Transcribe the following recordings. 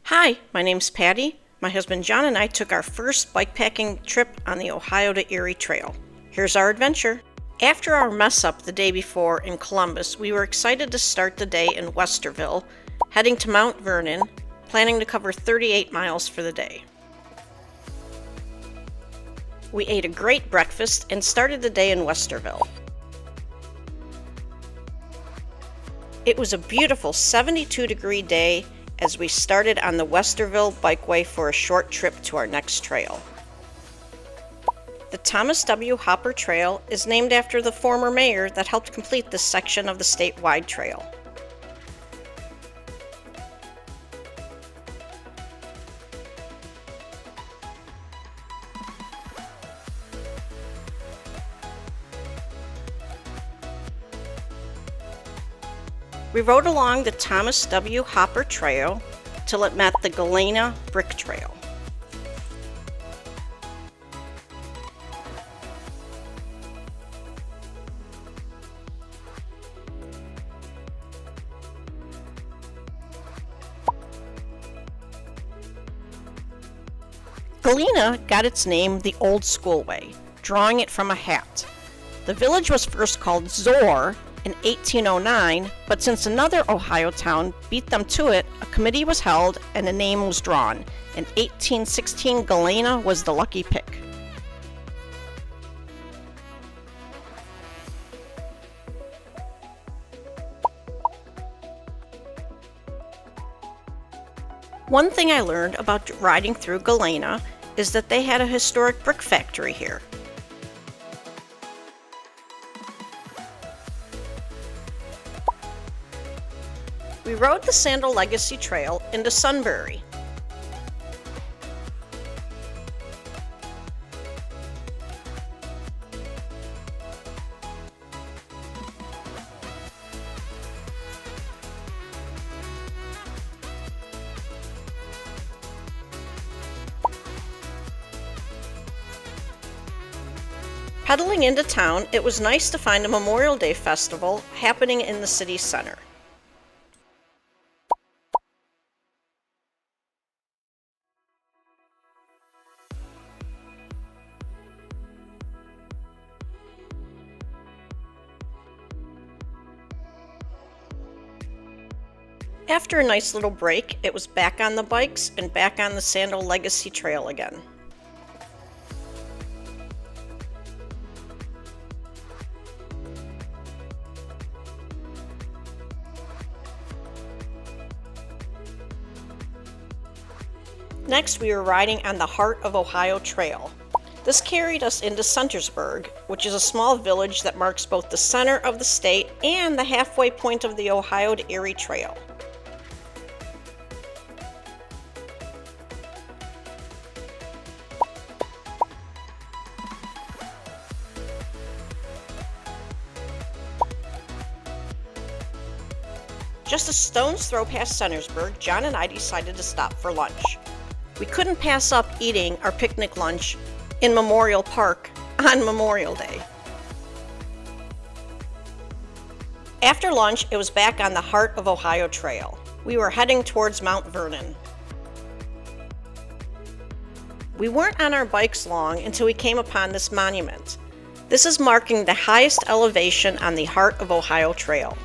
Hi, my name's Patty. My husband John and I took our first bikepacking trip on the Ohio to Erie Trail. Here's our adventure. After our mess up the day before in Columbus, we were excited to start the day in Westerville, heading to Mount Vernon, planning to cover 38 miles for the day. We ate a great breakfast and started the day in Westerville. It was a beautiful 72-degree day as we started on the Westerville Bikeway for a short trip to our next trail. The Thomas W. Hopper Trail is named after the former mayor that helped complete this section of the statewide trail. We rode along the Thomas W. Hopper Trail till it met the Galena Brick Trail. Galena got its name the Old School Way, drawing it from a hat. The village was first called Zor in 1809, but since another Ohio town beat them to it, a committee was held and a name was drawn. In 1816, Galena was the lucky pick. One thing I learned about riding through Galena is that they had a historic brick factory here. We rode the Sandal Legacy Trail into Sunbury. Pedaling into town, it was nice to find a Memorial Day festival happening in the city center. After a nice little break, it was back on the bikes and back on the Sandal Legacy Trail again. Next, we were riding on the Heart of Ohio Trail. This carried us into Centersburg, which is a small village that marks both the center of the state and the halfway point of the Ohio to Erie Trail. Just a stone's throw past Centersburg, John and I decided to stop for lunch. We couldn't pass up eating our picnic lunch in Memorial Park on Memorial Day. After lunch, it was back on the Heart of Ohio Trail. We were heading towards Mount Vernon. We weren't on our bikes long until we came upon this monument. This is marking the highest elevation on the Heart of Ohio Trail.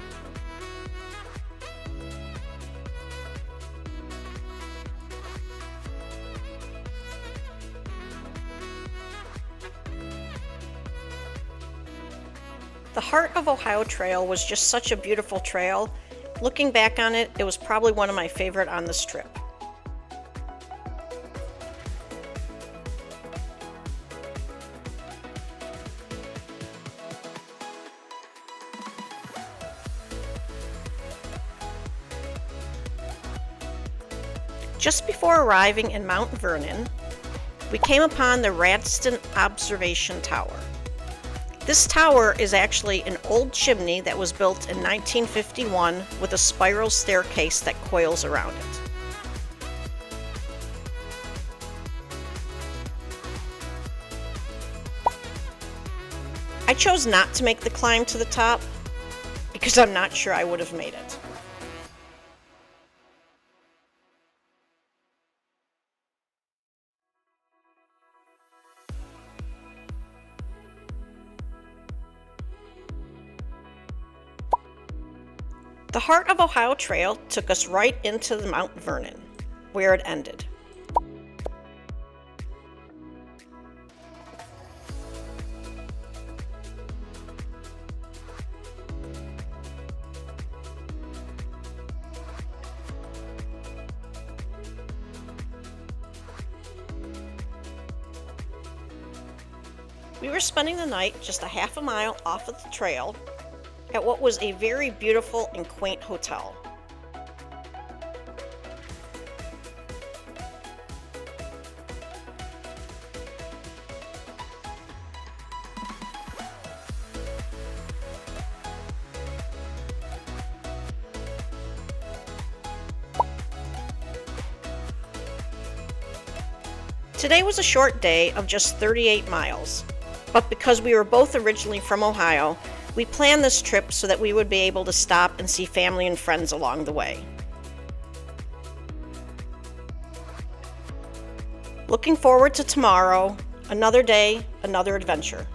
The Heart of Ohio Trail was just such a beautiful trail. Looking back on it, it was probably one of my favorite on this trip. Just before arriving in Mount Vernon, we came upon the Radston Observation Tower. This tower is actually an old chimney that was built in 1951 with a spiral staircase that coils around it. I chose not to make the climb to the top because I'm not sure I would have made it. The Heart of Ohio Trail took us right into the Mount Vernon, where it ended. We were spending the night just a half a mile off of the trail at what was a very beautiful and quaint hotel. Today was a short day of just 38 miles. But because we were both originally from Ohio, we planned this trip so that we would be able to stop and see family and friends along the way. Looking forward to tomorrow, another day, another adventure.